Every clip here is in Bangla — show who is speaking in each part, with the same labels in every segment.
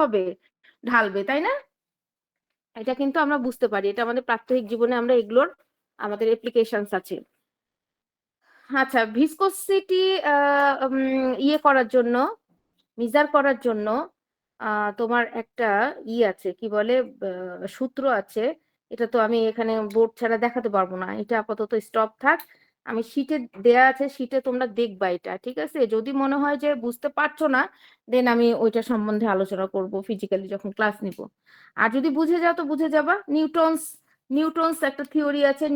Speaker 1: হবে, ঢালবে, তাই না? এটা কিন্তু আমরা বুঝতে পারি, এটা আমাদের প্রাত্যহিক জীবনে আমরা এগুলোর আমাদের অ্যাপ্লিকেশনস আছে। আচ্ছা, ভিসকোসিটি ইয়ে করার জন্য, মেজার করার জন্য তোমার একটা আছে, কি বলে, সূত্র আছে। এটা তো আমি এখানে বোর্ড ছাড়া দেখাতে পারবো না, এটা আপাতত স্টপ থাক। আমি শিটে দেয়া আছে, শিটে তোমরা দেখবা এটা, ঠিক আছে? যদি মনে হয় যে বুঝতে পারছো না, দেন আমি ওইটা সম্বন্ধে আলোচনা করব ফিজিক্যালি যখন ক্লাস নিব। আর যদি বুঝে যাও তো বুঝে যাবা। নিউটনস একটা থিওরি আছে,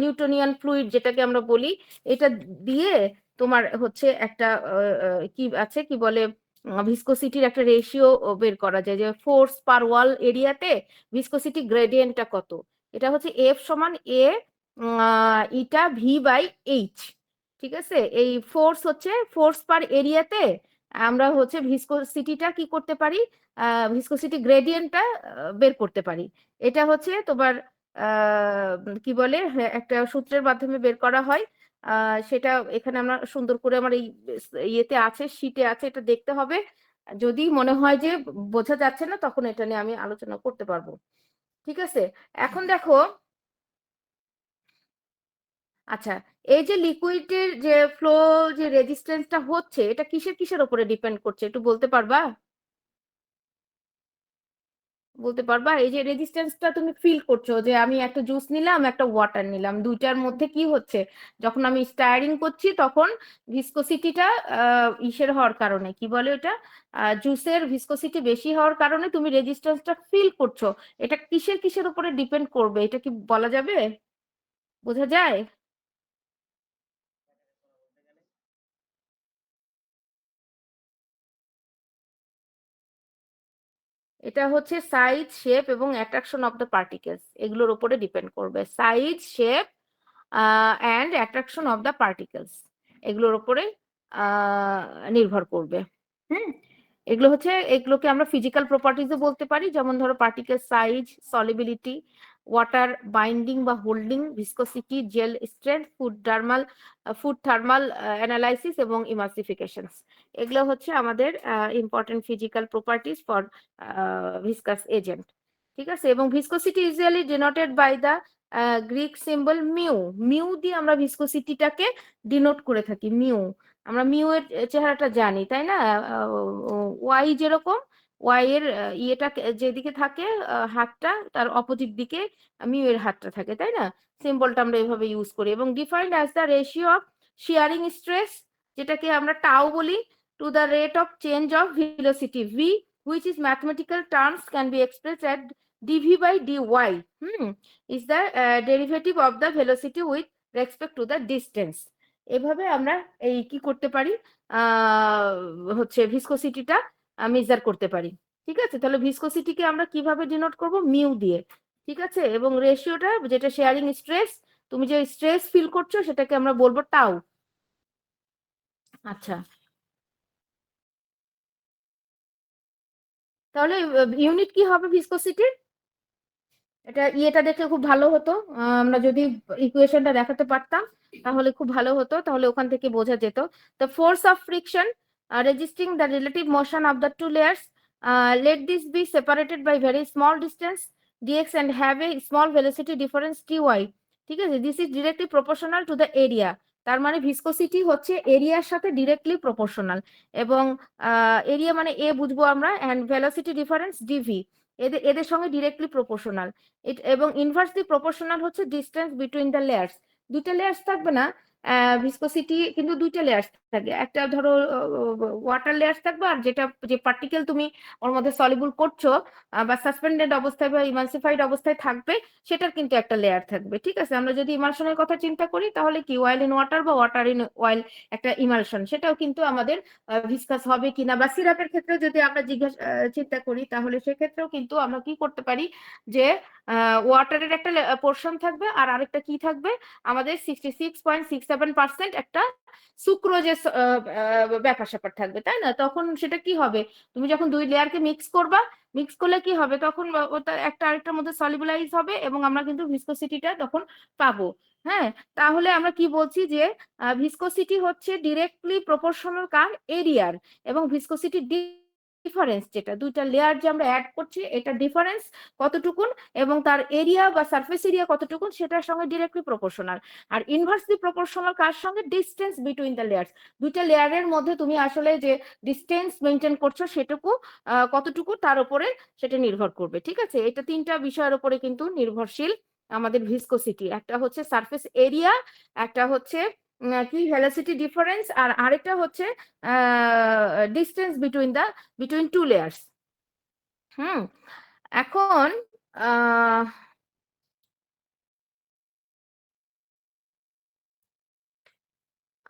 Speaker 1: নিউটনিয়ান ফ্লুইড যেটাকে আমরা বলি। এটা দিয়ে তোমার হচ্ছে একটা কি আছে, কি বলে, ভিসকোসিটির একটা রেশিও বের করা যায়, যে ফোর্স পার ওয়াল এরিয়াতে ভিসকোসিটি গ্রেডিয়েন্টটা কত। এটা হচ্ছে এফ সমান এ ইটা ভি বাই এইচ। ঠিক আছে? এই ফোর্স হচ্ছে ফোর্স পার এরিয়াতে আমরা হচ্ছে ভিসকোসিটিটা কি করতে পারি, ভিসকোসিটি গ্রেডিয়েন্টটা বের করতে পারি। এটা হচ্ছে তোমার কি বলে, একটা সূত্রের মাধ্যমে বের করা হয়। সেটা এখানে আমরা সুন্দর করে আমার এই ইয়েতে আছে, শীটে আছে, এটা দেখতে হবে। যদি মনে হয় যে বোঝা যাচ্ছে না, তখন এটা নিয়ে আমি আলোচনা করতে পারবো। ঠিক আছে? এখন দেখো, আচ্ছা, এই যে লিকুইডের যে ফ্লো, যে রেজিস্ট্যান্সটা হচ্ছে, এটা কিসের কিসের উপরে ডিপেন্ড করছে, একটু বলতে পারবা? বলতে পারবা? এই যে রেজিস্ট্যান্সটা তুমি ফিল করছো, যে আমি একটা জুস নিলাম, একটা ওয়াটার নিলাম, দুইটার মধ্যে কি হচ্ছে, যখন আমি স্টায়ারিং করছি তখন ভিসকোসিটিটা ইসের হওয়ার কারণে, কি বলে ওটা, জুসের ভিসকোসিটি বেশি হওয়ার কারণে তুমি রেজিস্ট্যান্সটা ফিল করছো। এটা কিসের কিসের উপরে ডিপেন্ড করবে, এটা কি বলা যাবে? বোঝা যায়? এটা হচ্ছে সাইজ, শেপ এবং অ্যাট্রাকশন অফ দ্য পার্টিকেলস, এগুলোর উপরে ডিপেন্ড করবে। Size, shape and attraction of the particles, এগুলোর উপরে নির্ভর করবে। হুম, এগুলো হচ্ছে, এগুলোকে আমরা ফিজিক্যাল প্রপার্টিজও বলতে পারি, যেমন ধরো particle size, solubility, water binding বা holding, viscosity, gel strength, food thermal analysis এবং ইমাসিফিকেশনস। এগুলো হচ্ছে আমাদের important physical properties for viscous agent. ঠিক আছে? এবং viscosity usually denoted by the Greek symbol mu. Mu দিয়ে আমরা ভিসকোসিটিটাকে ডিনোট করে থাকি, মিউ। আমরা মিউ এর চেহারাটা জানি, তাই না? ওয়াই যেরকম, ওয়াই এর ইয়েটা যেদিকে থাকে, হাতটা তার অপোজিট দিকে মিউ এর হাতটা থাকে, তাই না? সিম্বলটা আমরা এভাবে ইউজ করি। এবং defined as the ratio of শিয়ারিং stress, যেটাকে আমরা টাও বলি, to the rate of change of velocity V, which is mathematical terms can be expressed at dv by dy, is the derivative of the velocity with respect to the distance. এভাবে আমরা এই কি করতে পারি, হচ্ছে ভিসকোসিটিটা মেজার করতে পারি। ঠিক আছে? তাহলে ভিসকোসিটিকে আমরা কিভাবে ডিনোট করব? মিউ দিয়ে। ঠিক আছে? এবং রেশিওটা, যেটা শেয়ারিং স্ট্রেস, তুমি যে স্ট্রেস ফিল করছো, সেটাকে আমরা বলবো টাউ। আচ্ছা, তাহলে ইউনিট কি হবে ভিসকোসিটির? এটা ইয়েটা দেখে খুব ভালো হতো, আমরা যদি ইকুয়েশনটা দেখাতে পারতাম তাহলে খুব ভালো হতো, তাহলে ওখান থেকে বোঝা যেত। The force of friction resisting the relative motion of the two layers, let this be separated by very small distance dx and have a small velocity difference dy। ঠিক আছে? This is directly proportional to the area. তার মানে ভিসকোসিটি হচ্ছে এরিয়ার সাথে ডিরেক্টলি প্রপোর্শনাল। এবং এরিয়া মানে এ বুঝবো আমরা, অ্যান্ড ভেলোসিটি ডিফারেন্স ডিভি, এদের এদের সঙ্গে ডিরেক্টলি প্রপোর্শনাল। এবং ইনভার্সলি প্রপোর্শনাল হচ্ছে ডিস্টেন্স বিটুইন দ্য লেয়ার্স। দুইটা লেয়ার্স থাকবে না, ভিসকোসিটি কিন্তু দুইটা লেয়ার্স থাকে। একটা ধরো ওয়াটার লেয়ার্স থাকবে, আর যেটা যে পার্টিকেল তুমি ওর মধ্যে সলিবল করছো বা সাসপেন্ডেড অবস্থায় বা ইমালসিফাইড অবস্থায় থাকবে, সেটার কিন্তু একটা লেয়ার থাকবে। ঠিক আছে? আমরা যদি ইমালশনের কথা চিন্তা করি, তাহলে কি অয়েল ইন ওয়াটার বা ওয়াটার ইন অয়েল একটা ইমালশন, সেটাও কিন্তু আমাদের ভিসকাস হবে কিনা। বা সিরাপের ক্ষেত্রে যদি আমরা চিন্তা করি, তাহলে সেক্ষেত্রেও কিন্তু আমরা কি করতে পারি, যে ওয়াটারের একটা পোর্শন থাকবে, আর আরেকটা কি থাকবে, আমাদের 66.67% একটা সুক্রোজের ব্যাপার স্যাপার থাকবে, তাই না? তখন সেটা কি হবে, তুমি যখন দুই লেয়ারকে মিক্স করবা, মিক্স করলে কি হবে, তখন ওটা একটা আরেকটার মধ্যে সলিবলাইজ হবে, এবং আমরা কিন্তু ভিসকোসিটিটা তখন পাবো। হ্যাঁ, তাহলে আমরা কি বলছি, যে ভিসকোসিটি হচ্ছে ডিরেক্টলি প্রপোর্শনাল কার এরিয়ার, এবং ভিসকোসিটি ডিফারেন্স যেটা দুইটা লেয়ার যে আমরা অ্যাড করছি এটা ডিফারেন্স কতটুকুন এবং তার এরিয়া বা সারফেস এরিয়া কতটুকুন সেটার সঙ্গে ডিরেক্টলি প্রপোর্শনাল। আর ইনভার্সলি প্রপোর্শনাল কার সঙ্গে? Distance between the layers. দুইটা লেয়ারের মধ্যে তুমি আসলে যে ডিস্টেন্স মেনটেন করছো সেটুকু কতটুকু তার উপরে সেটা নির্ভর করবে। ঠিক আছে, এটা তিনটা বিষয়ের উপরে কিন্তু নির্ভরশীল আমাদের ভিসকোসিটি। একটা হচ্ছে সারফেস এরিয়া, একটা হচ্ছে কি ভেলোসিটি ডিফারেন্স, আর আরেকটা হচ্ছে ডিস্টেন্স বিটুইন টু লেয়ার্স। এখন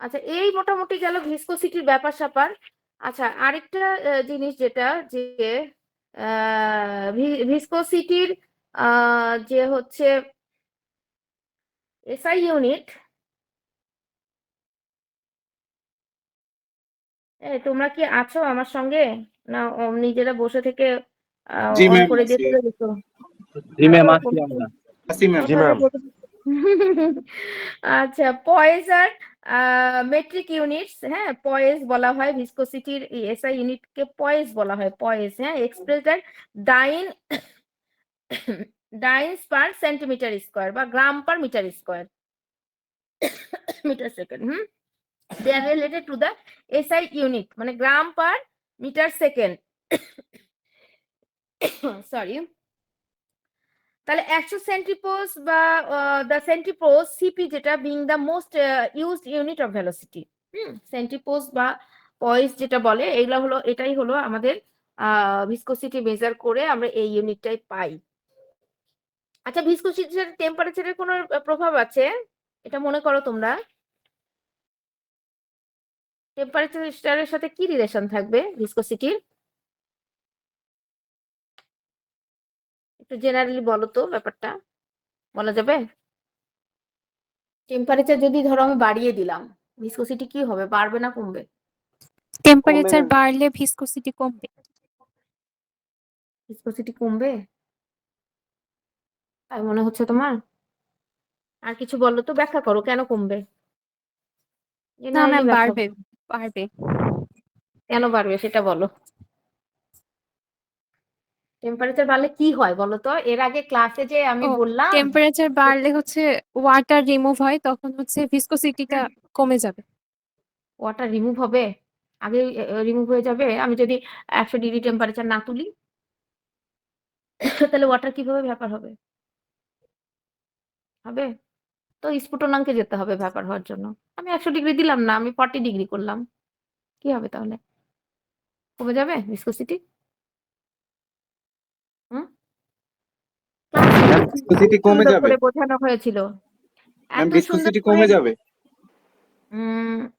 Speaker 1: আচ্ছা, এই মোটামুটি গেল ভিসকোসিটির ব্যাপার স্যাপার। আচ্ছা, আরেকটা জিনিস যেটা যে ভিসকোসিটির যে হচ্ছে এসআই ইউনিট, তোমরা কি আছো আমার সঙ্গে না নিজেরা বসে থেকে
Speaker 2: জি
Speaker 1: অন
Speaker 2: ম্যাম,
Speaker 1: করে দিয়ে চলে গেছো?
Speaker 3: জি ম্যাম,
Speaker 1: আছো?
Speaker 3: আসছি আমরা।
Speaker 2: আসি ম্যাম।
Speaker 3: জি ম্যাম।
Speaker 1: আচ্ছা, পয়েজ আর মেট্রিক ইউনিটস, হ্যাঁ পয়েজ বলা হয় ভিসকোসিটির এসআই ইউনিটকে পয়েজ বলা হয়, পয়েজ, হ্যাঁ expressed at dyne dynes per centimetre square বা gram per metre square metre second. they are related to the SI unit মানে gram per metre second. Sorry, তাহলে 100 সেন্টিপোজ বা দ্য সেন্টিপোজ সিপি যেটা being the most used unit of velocity. Centipoise বা পয়েজ যেটা বলে এগুলো হলো, এটাই হলো আমাদের ভিসকোসিটি মেজার করে আমরা এই ইউনিটটাই পাই। আচ্ছা, ভিসকোসিটির টেম্পারেচারের কোনো প্রভাব আছে এটা মনে করো তোমরা? টেম্পারেচারের সাথে কি রিলেশন থাকবে ভিসকোসিটির? একটু জেনারেলি বলো তো, ব্যাপারটা বলা যাবে? টেম্পারেচার যদি ধরো আমি বাড়িয়ে দিলাম, ভিসকোসিটি কি হবে, বাড়বে না কমবে?
Speaker 4: টেম্পারেচার বাড়লে ভিসকোসিটি কমবে।
Speaker 1: ভিসকোসিটি কমবে তাই মনে হচ্ছে তোমার? আর কিছু বলো তো, ব্যাখ্যা করো কেন কমবে।
Speaker 4: না
Speaker 1: জেনারেলি
Speaker 4: ম্যাম,
Speaker 1: ব্যাখ্যা
Speaker 4: বাড়বে
Speaker 1: করো।
Speaker 4: বাড়বে।
Speaker 1: কেন বাড়বে সেটা বলো। টেম্পারেচার বাড়লে কি হয় বলো তো? এর আগে ক্লাসে যে আমি
Speaker 4: ও,
Speaker 1: বললাম
Speaker 4: টেম্পারেচার বাড়লে হচ্ছে ওয়াটার রিমুভ হয়, তখন হচ্ছে ভিসকোসিটিটা কমে যাবে।
Speaker 1: ওয়াটার রিমুভ হবে, আগে রিমুভ হয়ে যাবে। আমি যদি 100 ডিগ্রি টেম্পারেচার না তুলি তাহলে ওয়াটার কিভাবে ব্যাপার হবে? হবে তো স্ফুটনাঙ্কে যেতে হবে ব্যাপার হওয়ার জন্য। আমি 100 ডিগ্রি দিলাম না, আমি 40 ডিগ্রি করলাম, কি হবে তাহলে? কমে যাবে ভিসকোসিটি? হুম,
Speaker 2: ভিসকোসিটি কমে
Speaker 1: সুন্দর
Speaker 2: যাবে।
Speaker 1: করে বোঝানো হয়েছিল,
Speaker 2: ম্যাম,
Speaker 1: এত সুন্দর
Speaker 2: ভিসকোসিটি
Speaker 1: করে।
Speaker 2: কমে যাবে।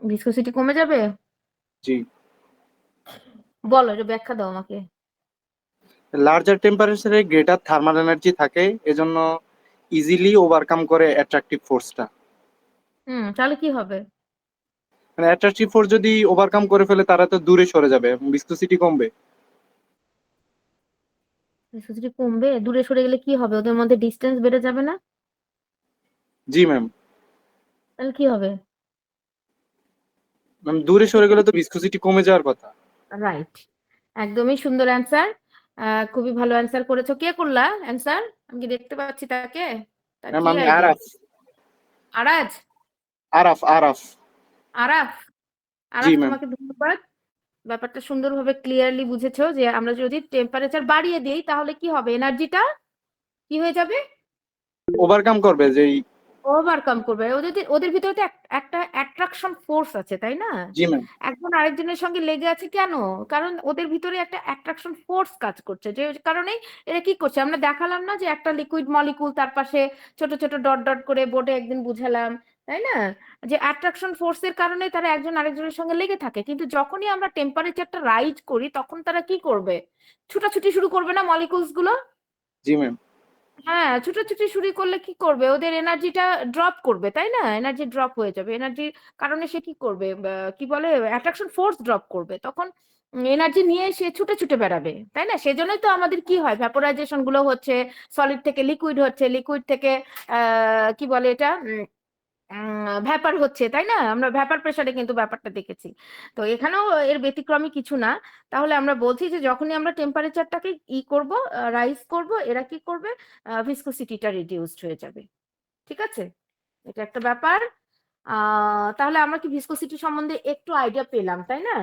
Speaker 1: ভিসকোসিটি কমে যাবে?
Speaker 2: জি,
Speaker 1: বলো, এটা ব্যাখ্যা দাও আমাকে।
Speaker 2: লার্জার টেম্পারেচারে গ্রেটার থার্মাল এনার্জি থাকে, এজন্য ইজিলি ওভারকাম করে অ্যাট্রাকটিভ ফোর্সটা।
Speaker 1: তাহলে কি হবে?
Speaker 2: মানে অ্যাট্রাকটিভ ফোর্স যদি ওভারকাম করে ফেলে তারা তো দূরে সরে যাবে, ভিসকোসিটি কমবে।
Speaker 1: ভিসকোসিটি কমবে, দূরে সরে গেলে কি হবে? ওদের মধ্যে ডিস্টেন্স বেড়ে যাবে না?
Speaker 2: জি ম্যাম।
Speaker 1: তাহলে কি হবে?
Speaker 2: ম্যাম, দূরে সরে গেলে তো ভিসকোসিটি কমে যাওয়ার কথা।
Speaker 1: রাইট, একদমই সুন্দর অ্যান্সার, খুবই ভালো অ্যান্সার করেছো। কে করলা অ্যান্সার? আমি কি দেখতে পাচ্ছি তাকে? তার
Speaker 2: ম্যাম,
Speaker 1: কি
Speaker 2: আমি
Speaker 1: আইডি?
Speaker 2: আরাফ।
Speaker 1: আরাজ?
Speaker 2: আরাফ আরাফ
Speaker 1: আরাফ?
Speaker 2: জি
Speaker 1: আরাফ,
Speaker 2: ম্যাম।
Speaker 1: তোমাকে ধন্যবাদ। ব্যাপারটা সুন্দরভাবে ক্লিয়ারলি বুঝেছো যে আমরা যদি টেম্পারেচার বাড়িয়ে দিই তাহলে কি হবে, এনার্জিটা কি হয়ে যাবে?
Speaker 2: ওভারকাম করবে যেই।
Speaker 1: ওভারকাম করবে। ওদের ওদের ভিতরে তো একটা অ্যাট্রাকশন ফোর্স আছে, তাই না?
Speaker 2: জি ম্যাম।
Speaker 1: একজন আরেকজনের সঙ্গে লেগে আছে কেন? কারণ ওদের ভিতরে একটা অ্যাট্রাকশন ফোর্স কাজ করছে, যে কারণেই এরা কি করছে আমরা দেখালাম না, যে একটা লিকুইড মলিকুল তার পাশে ছোট ছোট ডট ডট করে বোর্ডে একদিন বুঝালাম, তাই না? যে অ্যাট্রাকশন ফোর্সের কারণে তারা একজন আরেকজনের সঙ্গে লেগে থাকে। কিন্তু যখনই আমরা টেম্পারেচারটা রাইজ করি তখন তারা কি করবে? ছুটাছুটি শুরু করবে না মলিকুলস গুলো?
Speaker 2: জি ম্যাম।
Speaker 1: হ্যাঁ, ছুটোছুটি শুরু করলে কি করবে? ওদের এনার্জিটা ড্রপ করবে, তাই না? এনার্জি ড্রপ হয়ে যাবে, এনার্জির কারণে সে কি করবে, কি বলে, অ্যাট্রাকশন ফোর্স ড্রপ করবে, তখন এনার্জি নিয়ে সে ছুটে ছুটে বেড়াবে, তাই না? সেজন্যই তো আমাদের কি হয়, ভ্যাপোরাইজেশন গুলো হচ্ছে, সলিড থেকে লিকুইড হচ্ছে, লিকুইড থেকে কি বলে এটা, ভ্যাপার হচ্ছে, তাই না? আমরা ভ্যাপার প্রেসারে কিন্তু ব্যাপারটা দেখেছি। তো এখানেও এর ব্যতিক্রমী কিছু না। তাহলে আমরা বলছি যে যখনই আমরা টেম্পারেচারটাকে করব, রাইজ করব, এরা কি করবে? ভিসকোসিটিটা রিডিউসড হয়ে যাবে। ঠিক আছে, এটা একটা ব্যাপার। তাহলে আমরা কি ভিসকোসিটি সম্বন্ধে একটু আইডিয়া পেলাম, তাই না?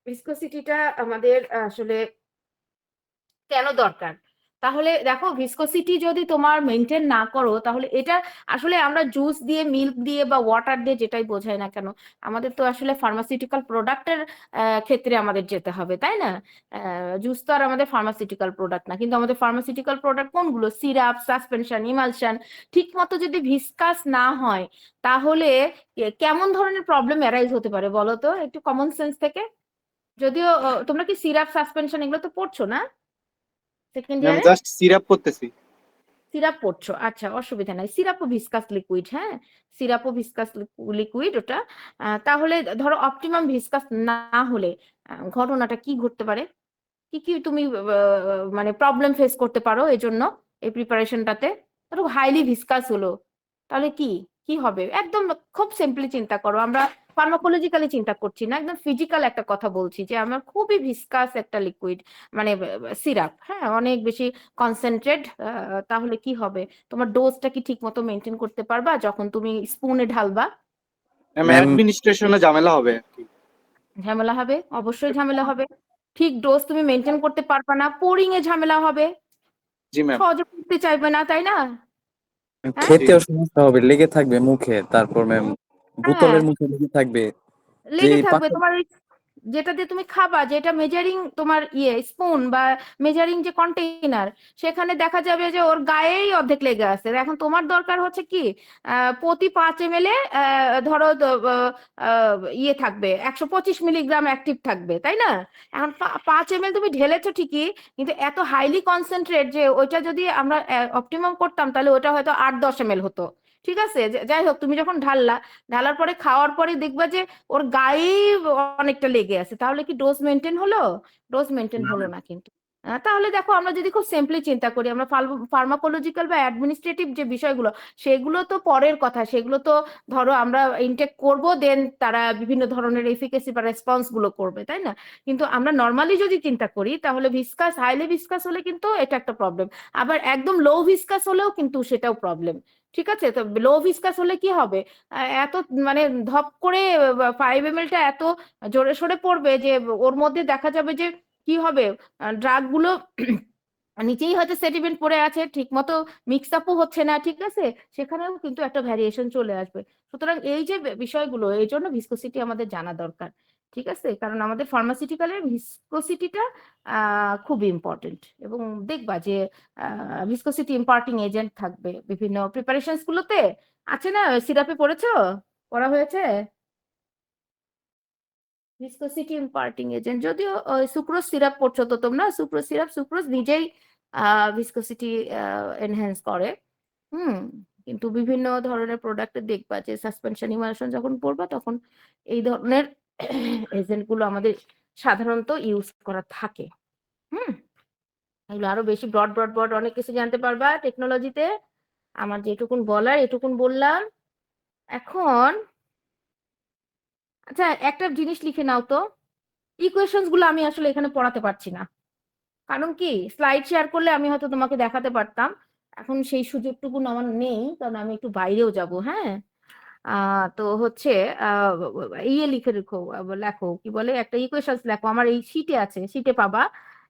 Speaker 1: ভিসকোসিটিটা আমাদের আসলে কেন দরকার? তাহলে দেখো, ভিসকোসিটি যদি তোমার মেনটেন না করো, তাহলে এটা আসলে আমরা জুস দিয়ে, মিল্ক দিয়ে বা ওয়াটার দিয়ে, যেটাই বোঝাই না কেন, আমাদের তো আসলে ফার্মাসিউটিক্যাল প্রোডাক্টের ক্ষেত্রে আমাদের যেতে হবে, তাই না? জুস তো আর আমাদের ফার্মাসিউটিক্যাল প্রোডাক্ট না, কিন্তু আমাদের ফার্মাসিউটিক্যাল প্রোডাক্ট কোনগুলো? Syrup, suspension, emulsion. ঠিক মতো যদি ভিসকাস না হয়, তাহলে কেমন ধরনের প্রবলেম অ্যারাইজ হতে পারে বলো তো, একটু কমন সেন্স থেকে? যদিও তোমরা কি সিরাপ, সাসপেনশন এগুলো তো পড়ছো না সেকেন্ড
Speaker 2: ম্যাম
Speaker 1: ইয়ারে?
Speaker 2: জাস্ট সিরাপ করতেছি।
Speaker 1: সিরাপ পড়ছো, আচ্ছা, অসুবিধা নাই। সিরাপও ভিসকাস লিকুইড, হ্যাঁ, সিরাপও ভিসকাস লিকুইড ওটা। তাহলে ধরো অপটিমাম ভিসকাস না হলে ঘটনাটা কি ঘটতে পারে? কি কি তুমি মানে প্রবলেম ফেস করতে পারো এই জন্য, এই প্রিপারেশনটাতে? ধরো হাইলি ভিসকাস হলো, তাহলে কি কি হবে? একদম খুব সিম্পলি চিন্তা করো, আমরা ফার্মাকোলজিক্যালি চিন্তা করছি না, একদম ফিজিক্যাল একটা কথা বলছি, যে আমার খুবই ভিসকাস একটা লিকুইড, মানে সিরাপ, হ্যাঁ, অনেক বেশি কনসেন্ট্রেট। তাহলে কি হবে? তোমার ডোজটা কি ঠিক মতো মেনটেন করতে পারবা যখন তুমি স্পুনে ঢালবা?
Speaker 2: ম্যাম
Speaker 3: ম্যাম
Speaker 2: অ্যাডমিনিস্ট্রেশনে ঝামেলা হবে আর কি।
Speaker 1: ঝামেলা হবে, অবশ্যই ঝামেলা হবে। ঠিক ডোজ তুমি মেনটেন করতে পারবা না, পোরিং এ ঝামেলা হবে,
Speaker 2: জি ম্যাম।
Speaker 1: সহজে করতে চাইবে না, তাই না? হ্যাঁ,
Speaker 2: জি
Speaker 3: খেতেও সমস্যা হবে, লেগে থাকবে মুখে, তারপর ম্যাম
Speaker 1: হ্যাঁ,
Speaker 3: বোতলের মুখে লেগে থাকবে যে
Speaker 1: লেগে থাকবে
Speaker 3: পাশে।
Speaker 1: তোমার ওই, যেটা দিয়ে তুমি খাবা, যেটা মেজারিং তোমার স্পুন বা মেজারিং যে কন্টেইনার, সেখানে দেখা যাবে যে ওর গায়েই অর্ধেক লেগে আছে। এখন তোমার দরকার হচ্ছে কি, প্রতি 5 ml ধরো থাকবে 125 মিলিগ্রাম অ্যাক্টিভ থাকবে, তাই না? এখন 5 ml তুমি ঢেলেছো ঠিকই, কিন্তু এত হাইলি কনসেন্ট্রেট যে ওইটা যদি আমরা অপটিমাম করতাম, তাহলে ওটা হয়তো 8-10 ml হতো। ঠিক আছে, যাই হোক, তুমি যখন ঢালার পরে খাওয়ার পরে দেখবা যে ওর গায়েই অনেকটা লেগে আছে, তাহলে কি ডোজ মেনটেন হলো? ডোজ মেনটেন হলো না কিন্তু। তাহলে দেখো, আমরা যদি খুব সিম্পলি চিন্তা করি, আমরা ফার্মাকোলজিক্যাল বা অ্যাডমিনিস্ট্রেটিভ যে বিষয়গুলো, সেগুলো তো পরের কথা, সেগুলো তো ধরো আমরা ইনটেক করব, দেন তারা বিভিন্ন ধরনের এফিকেসি বা রেসপন্স গুলো করবে, তাই না? কিন্তু আমরা নর্মালি যদি চিন্তা করি, তাহলে ভিসকাস, হাইলি ভিসকাস হলে কিন্তু এটা একটা প্রবলেম। আবার একদম লো ভিসকাস হলেও কিন্তু সেটাও প্রবলেম। ঠিক আছে, তো লো ভিসকাস হলে কি হবে? এত মানে ধপ করে 5 ml এত জোরে সোরে পড়বে যে ওর মধ্যে দেখা যাবে যে কি হবে, ড্রাগ গুলো নিচেই হয়তো সেডিমেন্ট পড়ে আছে, ঠিক মতো মিক্স আপও হচ্ছে না, ঠিক আছে, সেখানেও কিন্তু একটা ভ্যারিয়েশন চলে আসবে। সুতরাং এই যে বিষয়গুলো, এই জন্য ভিসকোসিটি আমাদের জানা দরকার। ঠিক আছে, কারণ আমাদের ফার্মাসিউটিক্যালের ভিসকোসিটিটা খুব ইম্পর্টেন্ট। এবং দেখবা যে ভিসকোসিটি ইম্পার্টিং এজেন্ট থাকবে বিভিন্ন প্রিপারেশনস গুলোতে, আছে না? সিরাপে পড়েছো, পড়া হয়েছে ভিসকোসিটি ইম্পার্টিং এজেন্ট। যদিও সুক্রোজ সিরাপ পড়ছো তো তোমরা, সুক্রোজ সিরাপ, সুক্রোজ নিজেই ভিসকোসিটি এনহ্যান্স করে। হুম, কিন্তু বিভিন্ন ধরনের প্রোডাক্টে দেখবা যে সাসপেনশন, ইমালশন যখন পড়বা, তখন এই ধরনের এজেন্ট গুলো আমাদের সাধারণত ইউজ করা থাকে। হুম, এগুলো আরো বেশি ব্রড ব্রড ব্রড অনেক কিছু জানতে পারবা টেকনোলজিতে। আমার যেটুকুন বলার এটুকুন বললাম। এখন আচ্ছা, একটা জিনিস লিখে নাও তো, ইকুয়েশনস গুলো আমি আসলে এখানে পড়াতে পারছি না, কারণ কি, স্লাইড শেয়ার করলে আমি হয়তো তোমাকে দেখাতে পারতাম। এখন সেই সুযোগটুকু আমার নেই, কারণ আমি একটু বাইরেও যাব, হ্যাঁ। তো হচ্ছে আহ, লিখে রেখো, লেখো, কি বলে, একটা ইকুয়েশনস লেখো, আমার এই শিটে আছে, শিটে পাবা,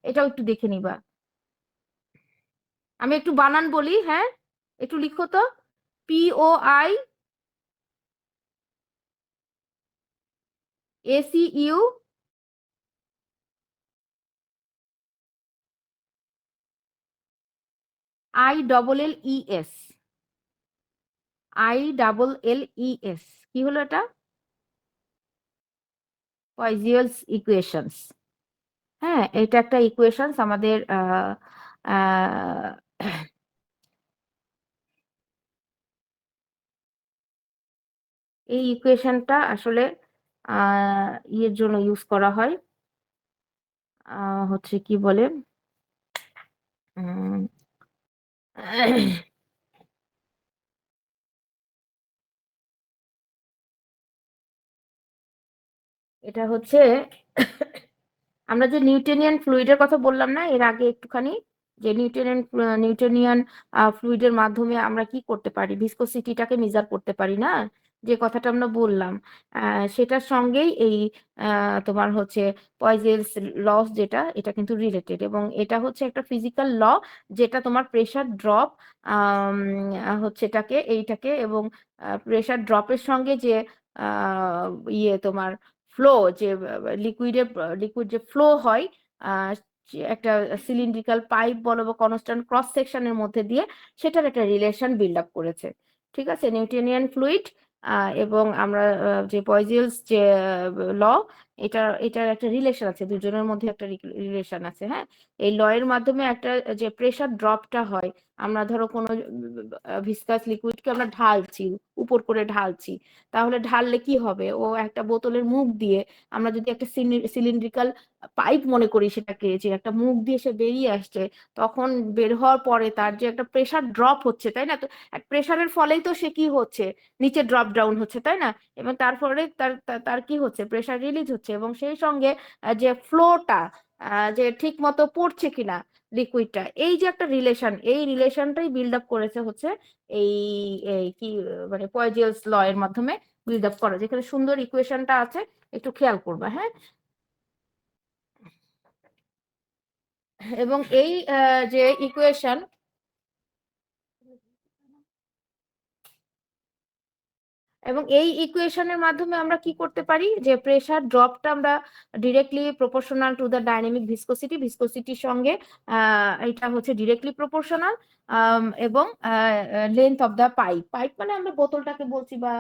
Speaker 1: এটাও একটু দেখে নিবা। আমি একটু বানান বলি, হ্যাঁ, একটু লিখো তো। POIACU ILLES, ILLES, কি হলো এটা? পয়জিয়াস ইকুয়েশনস। হ্যাঁ, এটা একটা ইকুয়েশনস আমাদের আহ, এই ইকুয়েশনটা আসলে ইয়ের জন্য ইউজ করা হয়, হচ্ছে কি বলে, উম, এটা হচ্ছে আমরা যে নিউটোনিয়ান ফ্লুইডের কথা বললাম না এর আগে একটুখানি, যে নিউটোনিয়ান ফ্লুইডের মাধ্যমে আমরা কি করতে পারি, ভিসকোসিটিটাকে মেজার করতে পারি না, যে কথাটা আমরা বললাম, সেটার সঙ্গেই এই তোমার হচ্ছে পয়জেলস লস যেটা, এটা কিন্তু রিলেটেড, এবং এটা হচ্ছে একটা ফিজিক্যাল ল যেটা তোমার প্রেসার ড্রপ হচ্ছে এইটাকে, এবং প্রেসার ড্রপের সঙ্গে যে ইয়ে তোমার ফ্লো, যে লিকুইড যে ফ্লো হয় যে একটা সিলিন্ড্রিক্যাল পাইপ বলো বা কনস্ট্যান্ট ক্রস সেকশনের মধ্যে দিয়ে, সেটার একটা রিলেশন বিল্ড আপ করেছে। ঠিক আছে, নিউটোনিয়ান ফ্লুইড এবং আমরা যে পয়জেলস যে ল, এটার একটা রিলেশন আছে, দুজনের মধ্যে একটা রিলেশন আছে। হ্যাঁ, এই ল এর মাধ্যমে একটা যে প্রেসার ড্রপটা হয়, আমরা ধরো কোনো ভিসকাস লিকুইডকে আমরা ঢালছি, উপর করে ঢালছি, তাহলে ঢাললে কি হবে, ও একটা বোতলের মুখ দিয়ে, আমরা যদি একটা সিলিন্ড্রিক্যাল পাইপ মনে করি সেটাকে, যে একটা মুখ দিয়ে সে বেরিয়ে আসছে, তখন বের হওয়ার পরে তার যে একটা প্রেসার ড্রপ হচ্ছে, তাই না, তো প্রেসারের ফলেই তো সে কি হচ্ছে, নিচে ড্রপ ডাউন হচ্ছে, তাই না, এবং তারপরে তার কি হচ্ছে, প্রেসার রিলিজ হচ্ছে, এবং সেই সঙ্গে যে ফ্লোটা যে ঠিক মতো পড়ছে কিনা লিকুইডটা, এই যে একটা রিলেশন, এই রিলেশনটাই বিল্ড আপ করেছে হচ্ছে এই এই কি মানে পয়জেলস ল এর মাধ্যমে বিল্ড আপ করা, যেখানে সুন্দর ইকুয়েশনটা আছে, একটু খেয়াল করবা। হ্যাঁ, এবং এই যে ইকুয়েশন, এবং এই ইকুয়েশনের মাধ্যমে আমরা কি করতে পারি, যে প্রেসার ড্রপটা আমরা directly proportional to the dynamic ভিসকোসিটির সঙ্গে এটা হচ্ছে ডিরেক্টলি প্রপোর্শনাল, এবং লেন্থ অফ দ্য পাইপ মানে আমরা বোতলটাকে বলছি, বা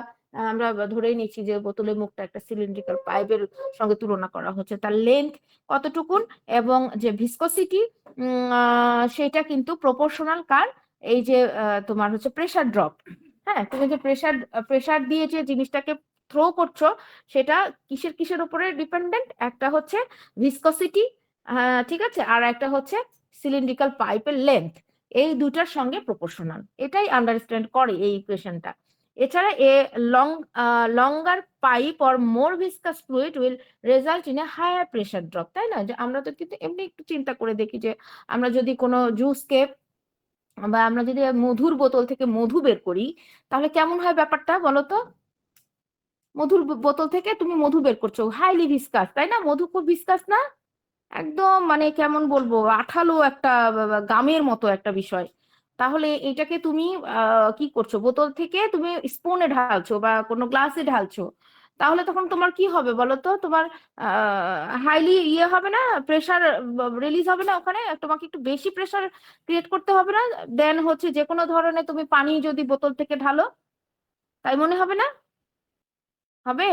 Speaker 1: আমরা ধরেই নিচ্ছি যে বোতলের মুখটা একটা সিলিন্ড্রিক্যাল পাইপের সঙ্গে তুলনা করা হচ্ছে, তার লেন্থ কতটুকুন, এবং যে ভিসকোসিটি সেটা কিন্তু প্রপোর্শনাল কার, এই যে তোমার হচ্ছে প্রেসার ড্রপ। হ্যাঁ, তুমি যে প্রেসার দিয়ে যে জিনিসটাকে থ্রো করছো, সেটা কিসের কিসের উপরে ডিপেন্ডেন্ট, একটা হচ্ছে ভিসকসিটি, ঠিক আছে, আর একটা হচ্ছে সিলিন্ড্রিক্যাল পাইপের লেন্থ, এই দুটার সঙ্গে প্রপোর্শনাল, এটাই আন্ডারস্ট্যান্ড করে এই ইকুয়েশনটা। এছাড়া longer pipe or more viscous fluid will result in a higher pressure drop, তাই না, যে আমরা তো কিন্তু এমনি একটু চিন্তা করে দেখি, যে আমরা যদি কোনো জুসকে, বা আমরা যদি মধুর বোতল থেকে মধু বের করি, তাহলে কেমন হয় ব্যাপারটা বলো তো, মধুর বোতল থেকে তুমি মধু বের করছো, হাইলি ভিসকাস, তাই না, মধু খুব ভিসকাস না, একদম মানে কেমন বলবো, আঠালো একটা গামের মতো একটা বিষয়। তাহলে এটাকে তুমি কি করছো, বোতল থেকে তুমি স্পুনে ঢালছো বা কোনো গ্লাসে ঢালছো, তাহলে তখন তোমার কি হবে বলো তো, তোমার হাইলি ইয়ে হবে না, প্রেসার রিলিজ হবে না, ওখানে তোমাকে একটু বেশি প্রেসার ক্রিয়েট করতে হবে না, দেন হচ্ছে যে কোনো ধরনের তুমি পানি যদি বোতল থেকে ঢালো, তাই মনে হবে না, হবে?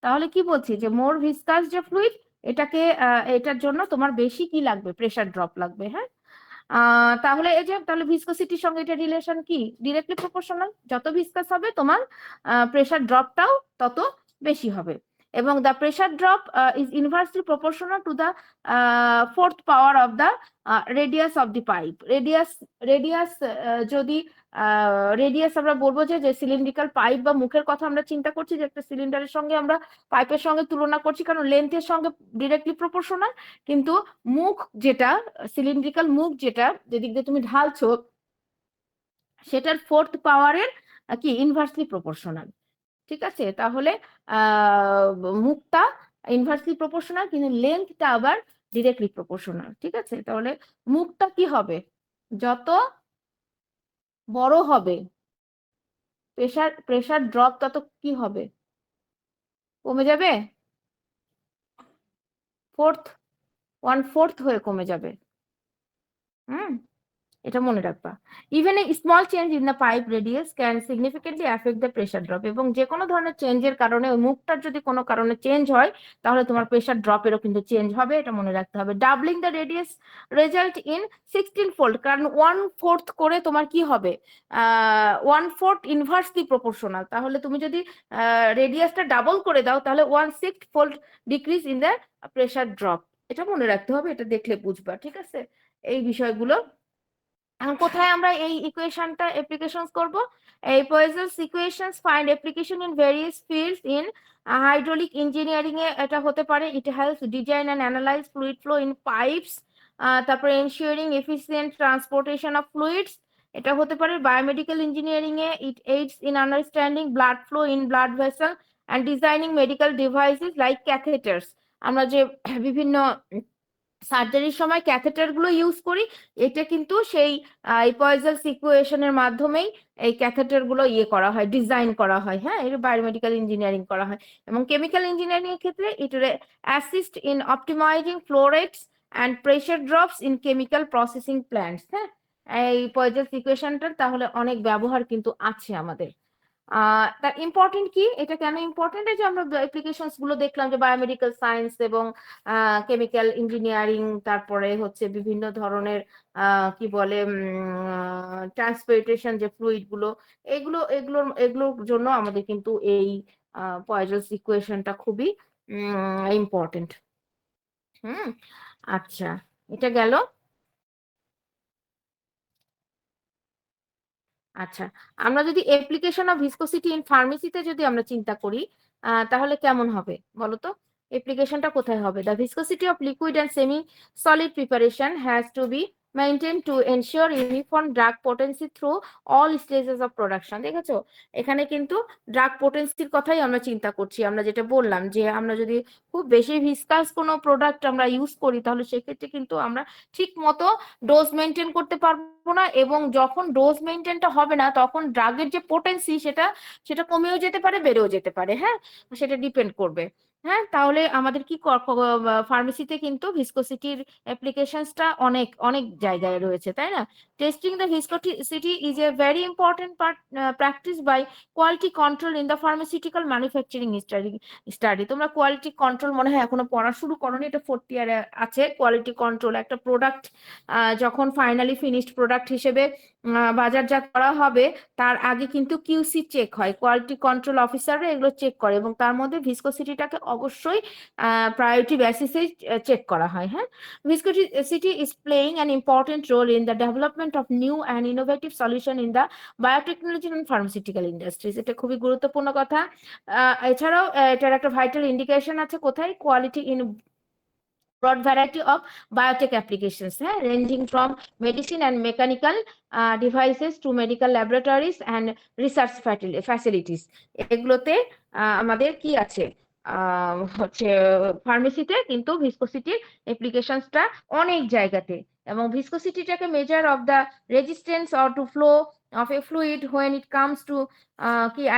Speaker 1: তাহলে কি বলছি, যে মোর ভিসকাস যে ফ্লুইড, এটার জন্য তোমার বেশি কি লাগবে, প্রেসার ড্রপ লাগবে। হ্যাঁ, তাহলে এই যে তাহলে ভিসকসিটির সঙ্গে এটা রিলেশন কি, ডিরেক্টলি প্রপোর্শনাল, যত ভিসকাস হবে তোমার প্রেসার ড্রপটাও তত বেশি হবে, এবং the pressure drop is inversely proportional to the fourth power of the radius of the pipe. Radius যদি রেডিয়াস আমরা বলবো যে সিলিন্ড্রিক্যাল পাইপ বা মুখের কথা আমরা চিন্তা করছি, যে একটা সিলিন্ডারের সঙ্গে আমরা পাইপের সঙ্গে তুলনা করছি, কারণ লেন্থের সঙ্গে ডিরেক্টলি প্রপোর্শনাল, কিন্তু মুখ যেটা, সিলিন্ড্রিক্যাল মুখ যেটা যেদিক দিয়ে তুমি ঢালছো, সেটার ফোর্থ পাওয়ারের কি ইনভার্সলি প্রপোর্শনাল। ঠিক আছে, তাহলে মুখটা ইনভার্সলি প্রপোর্শনাল, কিন্তু লেন্থটা আবার ডিরেক্টলি প্রপোর্শনাল। ঠিক আছে, তাহলে মুখটা কি হবে, যত বড় হবে প্রেসার ড্রপ তত কি হবে, কমে যাবে, 1/4 হয়ে কমে যাবে। হুম, এটা মনে রাখবা। Even a small change in the pipe radius can significantly affect the pressure drop, এবং যে কোনো ধরনের চেঞ্জের কারণে ওই মুখটার যদি কোনো কারণে চেঞ্জ হয়, তাহলে তোমার প্রেসার ড্রপেরও কিন্তু চেঞ্জ হবে, এটা মনে রাখতে হবে। Doubling the radius result in 16 fold, কারণ 1/4 করে তোমার কি হবে, 1/4 ইনভার্সলি প্রপোর্শনাল, তাহলে তুমি যদি রেডিয়াসটা ডাবল করে দাও, তাহলে 1/6 fold decrease in the pressure drop, এটা মনে রাখতে হবে, এটা দেখলে বুঝবা। ঠিক আছে, এই বিষয়গুলো এখন কোথায় আমরা এই ইকুয়েশনটা অ্যাপ্লিকেশনস করব? এই Poiseuille's equations find application in various fields in hydraulic engineering এ এটা হতে পারে। It helps design and analyse fluid flow in pipes, তারপরে ensuring efficient transportation of fluids. এটা হতে পারে বায়োমেডিক্যাল ইঞ্জিনিয়ারিং এ, it aids in understanding blood flow in blood vessel and designing medical devices like catheters. আমরা যে বিভিন্ন সার্জারির সময় ক্যাথেটার গুলো ইউজ করি, এটা কিন্তু সেই এই পয়েসনস ইকুয়েশনের মাধ্যমেই এই ক্যাথেটার গুলো করা হয়, ডিজাইন করা হয়। হ্যাঁ, এটা বায়োমেডিক্যাল ইঞ্জিনিয়ারিং করা হয়। এবং কেমিক্যাল ইঞ্জিনিয়ারিং এর ক্ষেত্রে it assist in optimising flow rates and pressure drops in chemical processing plants. হ্যাঁ, এই পয়েসনস ইকুয়েশনটার তাহলে অনেক ব্যবহার কিন্তু আছে আমাদের। তার ইম্পর্টেন্ট কি, এটা কেন ইম্পর্টেন্ট? এই যে আমরা অ্যাপ্লিকেশনস গুলো দেখলাম যে বায়োমেডিক্যাল সায়েন্স এবং কেমিক্যাল ইঞ্জিনিয়ারিং, তারপরে হচ্ছে বিভিন্ন ধরনের কি বলে ট্রান্সপোর্টেশন যে ফ্লুইড গুলো, এগুলোর জন্য আমাদের কিন্তু এই পয়েসনস ইকুয়েশনটা খুবই ইম্পর্টেন্ট। আচ্ছা, এটা গেল। আচ্ছা, আমরা যদি অ্যাপ্লিকেশন অফ ভিসকোসিটি ইন ফার্মেসিতে যদি আমরা চিন্তা করি, তাহলে কেমন হবে বলো তো? অ্যাপ্লিকেশনটা কোথায় হবে? The viscosity of liquid and semi solid preparation has to be maintain to ensure uniform drug potency through all stages of production. দেখেছো, এখানে কিন্তু ড্রাগ পোটেন্সির কথাই আমরা চিন্তা করছি। আমরা যেটা বললাম যে আমরা যদি খুব বেশি ভিসকাস কোনো প্রোডাক্ট আমরা ইউজ করি, তাহলে সেক্ষেত্রে কিন্তু আমরা ঠিক মতো ডোজ মেনটেন করতে পারবো না, এবং যখন ডোজ মেনটেনটা হবে না তখন ড্রাগের যে পোটেন্সি সেটা কমেও যেতে পারে, বেড়েও যেতে পারে। হ্যাঁ, সেটা ডিপেন্ড করবে। হ্যাঁ, তাহলে আমাদের কি ফার্মেসিতে কিন্তু ভিসকোসিটির অ্যাপ্লিকেশনসটা অনেক অনেক জায়গায় রয়েছে, তাই না? Testing the viscosity is a very important practice by quality control in the pharmaceutical manufacturing study. তোমরা কোয়ালিটি কন্ট্রোল মনে হয় এখনো পড়া শুরু করোনি, এটা 4th ইয়ারে আছে। কোয়ালিটি কন্ট্রোল একটা প্রোডাক্ট যখন ফাইনালি ফিনিশড প্রোডাক্ট হিসেবে বাজারজাত করা হবে, তার আগে কিন্তু কিউসি চেক হয়, কোয়ালিটি কন্ট্রোল অফিসাররা এগুলো চেক করে, এবং তার মধ্যে ভিসকোসিটিটাকে অবশ্যই প্রায়োরিটি বেসিসে চেক করা হয়। হ্যাঁ, viscosity is playing an important role in the development of new and innovative solution in the biotechnology and pharmaceutical industries. এটা খুবই গুরুত্বপূর্ণ কথা। এছাড়াও এটার একটা ভাইটাল ইন্ডিকেশন আছে কোথায়? Quality in broad variety of biotech applications, ranging from medicine and mechanical devices to medical laboratories and research facilities. এগুলোতে আমাদের কি আছে? হচ্ছে ফার্মেসিতে কিন্তু ভিসকোসিটির অ্যাপ্লিকেশনসটা অনেক জায়গাতে। এবং ভিসকোসিটিটাকে measure of the resistance or to flow of a fluid when it comes to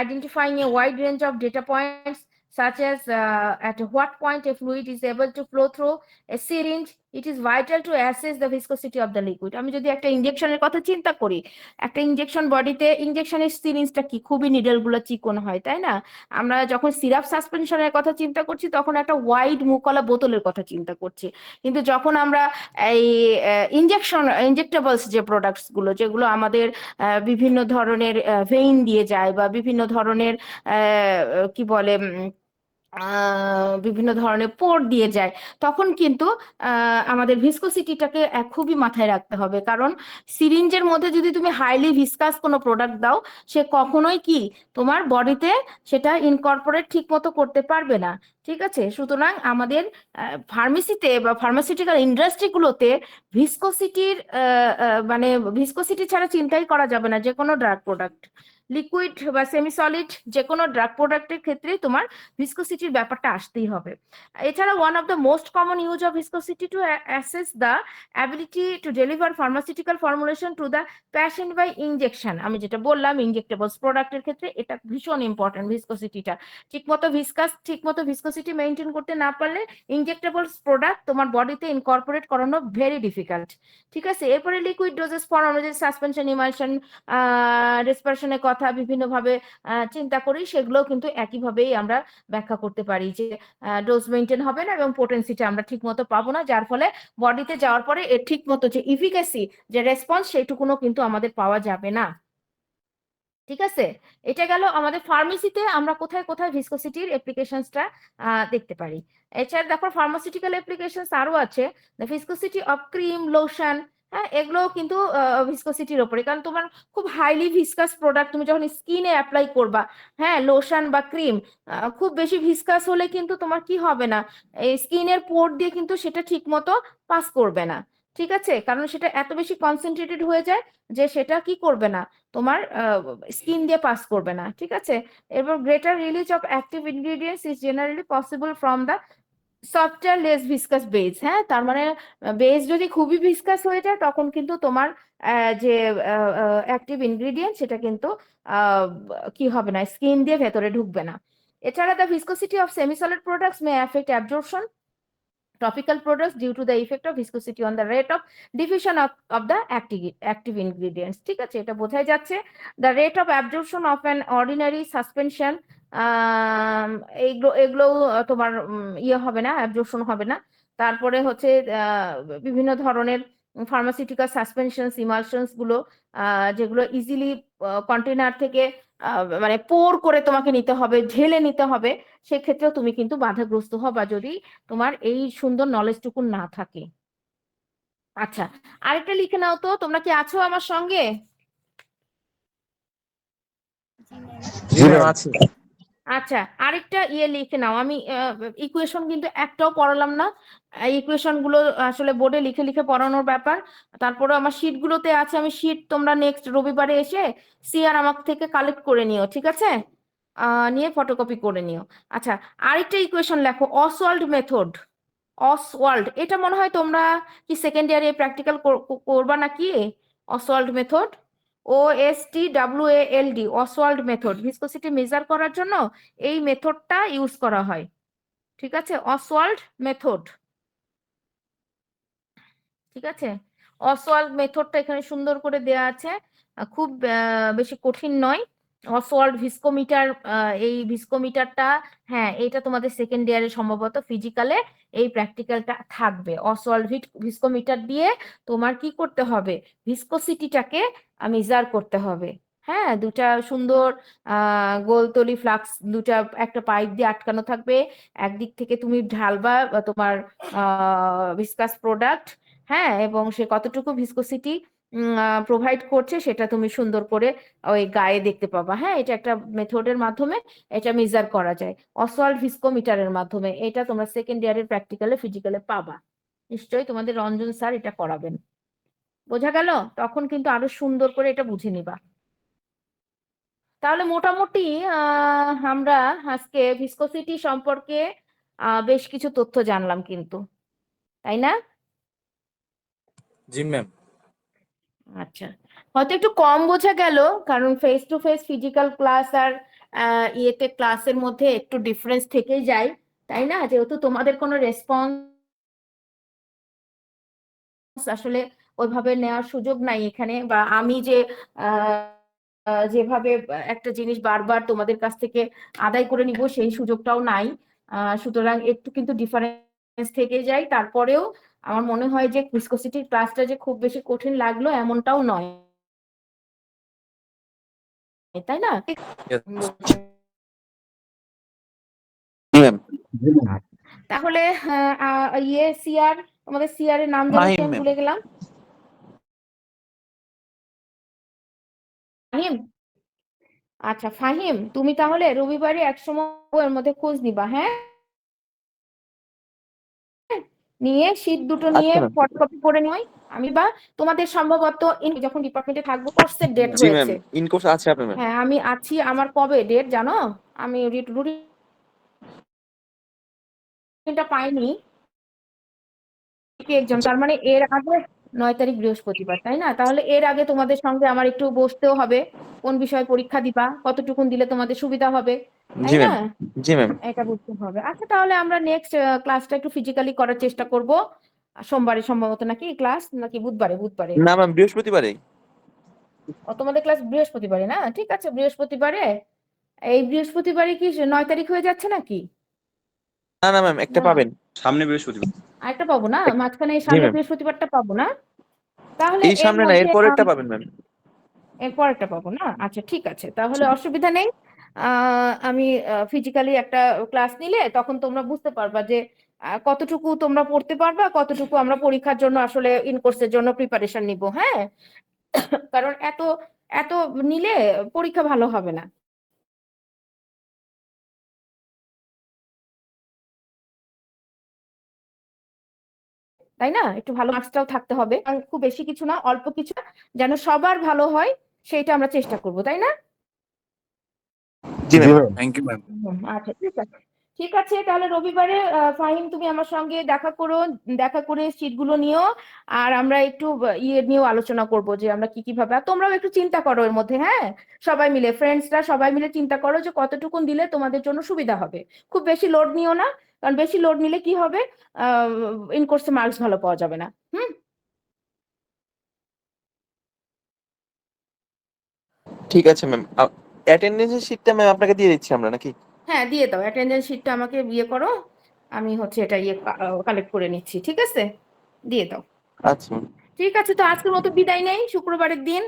Speaker 1: identifying a wide range of data points, such as at what point a fluid is able to flow through a syringe. It is vital to assess the viscosity of the liquid. আমি যদি একটা ইনজেকশনের কথা চিন্তা করি, একটা ইনজেকশন বডিতে ইনজেকশনের সিরিঞ্জটা কি খুবই নিডলগুলো চিকন হয়, তাই না? আমরা যখন সিরাপ সাসপেনশনের কথা চিন্তা করছি তখন একটা ওয়াইড মুখওয়ালা বোতলের কথা চিন্তা করছি, কিন্তু যখন আমরা এই ইনজেক্টেবলস যে প্রোডাক্টস গুলো, যেগুলো আমাদের বিভিন্ন ধরনের ভেইন দিয়ে যায় বা বিভিন্ন ধরনের কি বলে বিভিন্ন ধরনের পোর দিয়ে যায়, তখন কিন্তু আমাদের ভিসকোসিটিটাকে খুবই মাথায় রাখতে হবে। কারণ সিরিঞ্জের মধ্যে যদি তুমি হাইলি ভিসকাস কোনো প্রোডাক্ট দাও, সে কখনোই কি তোমার বডিতে সেটা ইনকর্পোরেট ঠিক মতো করতে পারবে না। ঠিক আছে, সুতরাং আমাদের ফার্মেসিতে বা ফার্মাসিউটিক্যাল ইন্ডাস্ট্রিগুলোতে ভিসকোসিটির মানে ভিসকোসিটি ছাড়া চিন্তাই করা যাবে না। যে কোনো ড্রাগ প্রোডাক্ট, লিকুইড বা সেমি সলিড, যে কোনো ড্রাগ প্রোডাক্টের ক্ষেত্রে তোমার ভিসকোসিটির ব্যাপারটা আসতেই হবে। এছাড়া one of the most common use of viscosity to assess the ability to deliver pharmaceutical formulation to the patient by injection. আমি যেটা বললাম, ইনজেক্টেবলস প্রোডাক্টের ক্ষেত্রে এটা ভীষণ ইম্পর্টেন্ট। ভিসকোসিটিটা ঠিকমতো ভিসকোসিটি মেনটেন করতে না পারলে ইনজেক্টেবলস প্রোডাক্ট তোমার বডিতে ইনকর্পোরেট করানো ভেরি ডিফিকাল্ট। ঠিক আছে, এরপরে লিকুইড ডোজেস ফর্ম, আমরা যে সাসপেনশন, ইমালশন, ডিসপারশনের কথা বিভিন্ন ভাবে চিন্তা করি, সেগুলো কিন্তু একইভাবেই আমরা ব্যাখ্যা করতে পারি যে ডোজ মেনটেন হবে না এবং পোটেন্সিটা আমরা ঠিক মতো পাবো না, যার ফলে বডিতে যাওয়ার পরে এর ঠিক মতো যে ইফিকাসি, যে রেসপন্স, সেইটুকুনো কিন্তু আমাদের পাওয়া যাবে না। ঠিক আছে, এটা গেল আমাদের ফার্মেসিতে আমরা কোথায় কোথায় ভিসকোসিটির অ্যাপ্লিকেশনসটা দেখতে পারি। এছাড়া দেখো ফার্মাসিউটিক্যাল অ্যাপ্লিকেশনস আরো আছে। The viscosity of cream, lotion, হ্যাঁ, এগুলো কিন্তু ভিসকোসিটির ওপরে, কারণ তোমার খুব হাইলি ভিসকাস প্রোডাক্ট তুমি যখন স্কিনে অ্যাপ্লাই করবা, হ্যাঁ, লোশন বা ক্রিম, খুব বেশি ভিসকাস হলে কিন্তু তোমার কি হবে না, এই স্কিনের পোর দিয়ে কিন্তু সেটা ঠিক মতো পাস করবে না। ঠিক আছে, কারণ সেটা এত বেশি কনসেন্ট্রেটেড হয়ে যায় যে সেটা কি করবে না, তোমার স্কিন দিয়ে পাস করবে না। ঠিক আছে, এবার greater release of active ingredients is generally possible from the software less viscous base. হ্যাঁ, তার মানে বেস যদি খুবই ভিসকাস হয়ে যায় তখন কিন্তু তোমার যে অ্যাক্টিভ ইনগ্রিডিয়েন্ট সেটা কিন্তু আহ, কি হবে না, স্কিন দিয়ে ভেতরে ঢুকবে না। এছাড়া the viscosity of semi solid products May affect absorption topical products due to the effect of viscosity on the rate of diffusion of the active ingredients। ঠিক আছে, এটা বোঝাই যাচ্ছে। the rate of absorption of an ordinary suspension, এইগুলো এগুলো তোমার ইয়ে হবে না, অ্যাবজর্পশন হবে না। তারপরে হচ্ছে বিভিন্ন ধরনের ফার্মাসিউটিক্যাল সাসপেনশনস, ইমালশনস গুলো যেগুলো ইজিলি কন্টেনার থেকে মানে পোর করে তোমাকে নিতে হবে, ঢেলে নিতে হবে, সেক্ষেত্রেও তুমি কিন্তু বাধাগ্রস্ত হবা যদি তোমার এই সুন্দর নলেজটুকু না থাকে। আচ্ছা, আরেকটা লিখে নাও তো, তোমরা কি আছো আমার সঙ্গে?
Speaker 3: জি ম্যাম আছে।
Speaker 1: আচ্ছা, আরেকটা ইয়ে লিখে নাও। আমি ইকুয়েশন কিন্তু একটাও পড়ালাম না, ইকুয়েশন গুলো আসলে বোর্ডে লিখে লিখে পড়ানোর ব্যাপার। তারপরে আমার শিট গুলোতে আছে, আমি শিট তোমরা নেক্সট রবিবারে এসে সিআর আমার থেকে কালেক্ট করে নিও, ঠিক আছে? নিয়ে ফটোকপি করে নিও। আচ্ছা, আরেকটা ইকুয়েশন লেখো, অসওয়াল্ড মেথড। অসওয়াল্ড, এটা মনে হয় তোমরা কি সেকেন্ড ইয়ারে প্র্যাকটিক্যাল করবা নাকি? Oswald method, OSTWALD, Oswald method, viscosity measure করার জন্য এই মেথডটা ইউজ করা হয়। ঠিক আছে, অসওয়াল্ড মেথড। ঠিক আছে, অসওয়াল্ড মেথডটা এখানে সুন্দর করে দেয়া আছে, খুব বেশি কঠিন নয়। অসওয়াল্ড ভিসকোমিটার, এই ভিসকোমিটারটা, হ্যাঁ, এটা তোমাদের সেকেন্ড ইয়ারে সম্ভবত ফিজিক্যালে এই প্র্যাকটিক্যালটা থাকবে। অসওয়াল্ড ভিসকোমিটার দিয়ে তোমার কি করতে হবে, ভিসকোসিটিটাকে মেজার করতে হবে। হ্যাঁ, দুটা সুন্দর গোলতলি ফ্লাক্স, দুটা একটা পাইপ দিয়ে আটকানো থাকবে, একদিক থেকে তুমি ঢালবা তোমার ভিসকাস প্রোডাক্ট, হ্যাঁ, এবং সে কতটুকু ভিসকোসিটি প্রোভাইড করছে সেটা তুমি সুন্দর করে ওই গায়ে দেখতে পাবা। হ্যাঁ, এটা একটা মেথডের মাধ্যমে এটা মেজার করা যায়, অসওয়াল্ড ভিসকোমিটারের মাধ্যমে। এটা তোমরা সেকেন্ড ইয়ারের প্র্যাকটিক্যালে ফিজিক্যালে পাবা, নিশ্চয়ই তোমাদের রঞ্জন স্যার এটা করাবেন। বোঝা গেল? তখন কিন্তু আরো সুন্দর করে এটা বুঝে নিবা। তাহলে মোটামুটি আমরা আজকে ভিসকোসিটি সম্পর্কে বেশ কিছু তথ্য জানলাম কিন্তু, তাই না?
Speaker 3: জি ম্যাম।
Speaker 1: আচ্ছা, হয়তো একটু কম বোঝা গেল, কারণ face to face physical class আর ইয়েতে ক্লাসের মধ্যে একটু ডিফারেন্স থেকেই যায়, তাই না? যেহেতু তোমাদের কোনো রেসপন্স আসলে ওইভাবে নেওয়ার সুযোগ নাই এখানে, বা আমি যে যেভাবে একটা জিনিস বারবার তোমাদের কাছ থেকে আদায় করে নিব সেই সুযোগটাও নাই। সুতরাং একটু কিন্তু ডিফারেন্স থেকে যায়। তারপরেও আমার মনে হয় যে ভিসকোসিটির ক্লাসটা যে খুব বেশি কঠিন লাগলো এমনটাও নয়, তাই না?
Speaker 3: ম্যাম
Speaker 1: তাহলে ইয়ে সিআর, তোমাদের সিআর এর নাম যেন কি আমি ভুলে গেলাম। ফাহিম। আচ্ছা ফাহিম, তুমি তাহলে রবিবারে একসময় এর মধ্যে খোঁজ নিবা, হ্যাঁ, নিয়ে শীট দুটো নিয়ে ফটোকপি করে নিই আমি, বা তোমাদের সম্ভবত যখন ডিপার্টমেন্টে থাকবো কোর্সের ডেট
Speaker 3: জি ম্যাম,
Speaker 1: হয়েছে।
Speaker 3: ইন কোর্স আছে আপনার ম্যাম।
Speaker 1: হ্যাঁ, আমি আছি, আমার কবে ডেট জানো? আমি রুটিনটা পাইনি একজন, তার মানে এর আগে 9 তারিখ বৃহস্পতিবার, তাই না? তাহলে এর আগে তোমাদের সঙ্গে আমার একটু বসতেও হবে, কোন বিষয়ে পরীক্ষা দিবা, কতটুকুন দিলে তোমাদের সুবিধা হবে, তাই
Speaker 3: জি
Speaker 1: না?
Speaker 3: ম্যাম। জি ম্যাম।
Speaker 1: এটা বুঝতে হবে। আচ্ছা, তাহলে আমরা নেক্সট ক্লাসটা একটু ফিজিক্যালি করার চেষ্টা করব। সোমবারে সম্ভবত নাকি ক্লাস, নাকি বুধবারে? বুধবারে।
Speaker 3: না ম্যাম, বৃহস্পতিবারে।
Speaker 1: তোমাদের ক্লাস বৃহস্পতিবারে না? ঠিক আছে, বৃহস্পতিবারে। এই বৃহস্পতিবারে কি 9 তারিখ হয়ে যাচ্ছে নাকি?
Speaker 3: না না ম্যাম, একটা
Speaker 1: না,
Speaker 3: পাবেন সামনে বৃহস্পতিবার।
Speaker 1: আরেকটা পাবো না, মাঝখানে এই
Speaker 3: জি
Speaker 1: সামনে
Speaker 3: ম্যাম।
Speaker 1: বৃহস্পতিবারটা পাবো না? তাহলে
Speaker 3: এই
Speaker 1: এর
Speaker 3: সামনে না, এর
Speaker 1: মধ্যে
Speaker 3: পরেরটা পাবেন ম্যাম।
Speaker 1: এরপর একটা পাবো না? আচ্ছা ঠিক আছে, তাহলে অসুবিধা নেই। আমি ফিজিক্যালি একটা ক্লাস নিলে তখন তোমরা বুঝতে পারবা যে কতটুকু তোমরা পড়তে পারবা, কতটুকু আমরা পরীক্ষার জন্য আসলে ইন কোর্সের জন্য প্রিপারেশন নিব, হ্যাঁ? কারণ এত এত নিলে পরীক্ষা ভালো হবে না। তাই না? একটু ভালো মার্কসটাও থাকতে হবে, আর খুব বেশি কিছু না, অল্প কিছু, যেন সবার ভালো হয় সেইটা আমরা চেষ্টা করব, তাই না?
Speaker 3: জি ম্যাম।
Speaker 5: Thank you ma'am.
Speaker 1: আচ্ছা, ঠিক আছে। ঠিক আছে, তাহলে রবিবারে ফাহিম তুমি আমার সঙ্গে দেখা করো, দেখা করে শীটগুলো নিও, আর আমরা একটু ইয়ে নিয়েও আলোচনা করব যে আমরা কি কিভাবে, আর তোমরাও একটু চিন্তা করো এর মধ্যে, হ্যাঁ? সবাই মিলে, ফ্রেন্ডসরা সবাই মিলে চিন্তা করো যে কতটুকুন দিলে তোমাদের জন্য সুবিধা হবে। খুব বেশি লোড নিও না, কারণ বেশি লোড নিলে কি হবে, ইন কোর্সে মার্কস ভালো পাওয়া যাবে না। হুম।
Speaker 3: ঠিক আছে ম্যাম। অ্যাটেন্ডেন্সের শিটটা ম্যাম আপনাকে দিয়ে দিচ্ছি আমরা নাকি?
Speaker 1: হ্যাঁ, দিয়ে দাও, অ্যাটেন্ডেন্স শিটটা আমাকে ইয়ে করো, আমি হচ্ছে এটা ইয়ে কালেক্ট করে নিচ্ছি, ঠিক আছে? দিয়ে দাও।
Speaker 3: আচ্ছা ম্যাম।
Speaker 1: ঠিক আছে, তো আজকের মতো বিদায় নেই, শুক্রবারের দিন।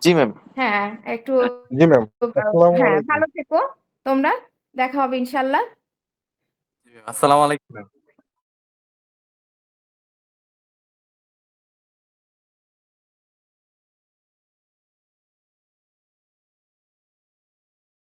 Speaker 3: জি ম্যাম।
Speaker 1: হ্যাঁ, একটু
Speaker 6: জি ম্যাম, আসসালামু
Speaker 1: হ্যাঁ,
Speaker 6: আলাইকুম।
Speaker 1: ভালো থেকো তোমরা, দেখা হবে ইনশাল্লাহ।
Speaker 5: আসসালামু আলাইকুম ম্যাম।